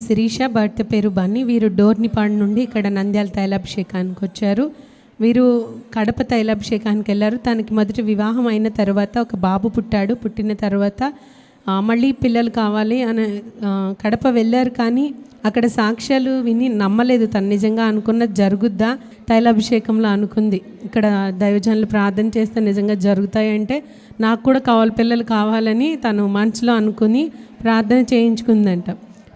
శిరీష, భర్త పేరు బన్నీ. వీరు డోర్నిపాడు నుండి ఇక్కడ నంద్యాల తైలాభిషేకానికి వచ్చారు. వీరు కడప తైలాభిషేకానికి వెళ్ళారు. తనకి మొదటి వివాహం అయిన తర్వాత ఒక బాబు పుట్టాడు. పుట్టిన తర్వాత మళ్ళీ పిల్లలు కావాలి అని కడప వెళ్ళారు. కానీ అక్కడ సాక్ష్యాలు విని నమ్మలేదు. తను నిజంగా అనుకున్నది జరుగుద్దా తైలాభిషేకంలో అనుకుంది. ఇక్కడ దైవజనులు ప్రార్థన చేస్తే నిజంగా జరుగుతాయంటే నాకు కూడా పిల్లలు కావాలని తను మనసులో అనుకుని ప్రార్థన చేయించుకుందంట.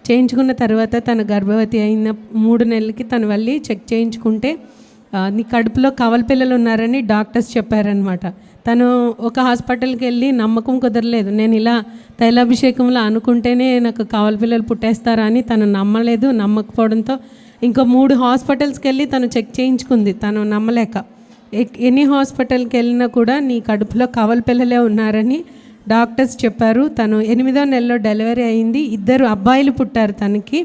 చేయించుకున్న తర్వాత తను గర్భవతి అయిన 3 నెలలకి తను వెళ్ళి చెక్ చేయించుకుంటే నీ కడుపులో పిల్లలు ఉన్నారని డాక్టర్స్ చెప్పారనమాట. తను ఒక హాస్పిటల్కి వెళ్ళి నమ్మకం కుదరలేదు. నేను ఇలా తైలాభిషేకంలో అనుకుంటేనే నాకు పిల్లలు పుట్టేస్తారా అని తను నమ్మలేదు. నమ్మకపోవడంతో ఇంకో 3 హాస్పిటల్స్కి వెళ్ళి తను చెక్ చేయించుకుంది. తను నమ్మలేక ఎన్ని హాస్పిటల్కి వెళ్ళినా కూడా నీ కడుపులో పిల్లలే ఉన్నారని డాక్టర్స్ చెప్పారు. తను 8వ నెలలో డెలివరీ అయింది. 2 అబ్బాయిలు పుట్టారు తనకి.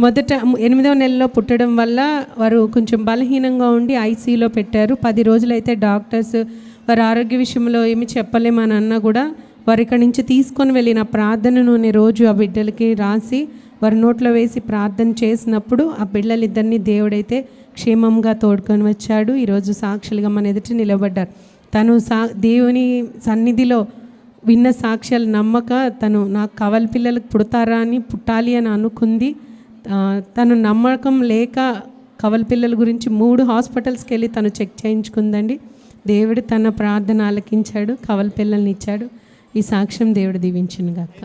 మొదట 8వ నెలలో పుట్టడం వల్ల వారు కొంచెం బలహీనంగా ఉండి ఐసీయూలో పెట్టారు. 10 రోజులైతే డాక్టర్స్ వారి ఆరోగ్య విషయంలో ఏమి చెప్పలేమని అన్నా కూడా వారి ఇక్కడి నుంచి తీసుకొని వెళ్ళిన ప్రార్థన నూనె రోజు ఆ బిడ్డలకి రాసి వారి నోట్లో వేసి ప్రార్థన చేసినప్పుడు ఆ బిడ్డలిద్దరినీ దేవుడైతే క్షేమంగా తోడుకొని వచ్చాడు. ఈరోజు సాక్షులుగా మన ఎదుటి నిలబడ్డారు. తను దేవుని సన్నిధిలో విన్న సాక్ష్యాలు నమ్మక తను నాకు పిల్లలకు పుడతారా అని పుట్టాలి అని అనుకుంది. తను నమ్మకం లేక పిల్లల గురించి 3 హాస్పిటల్స్కి వెళ్ళి తను చెక్ చేయించుకుందండి. దేవుడు తన ప్రార్థన ఆలకించాడు, పిల్లల్ని ఇచ్చాడు. ఈ సాక్ష్యం దేవుడు దీవించును గాక.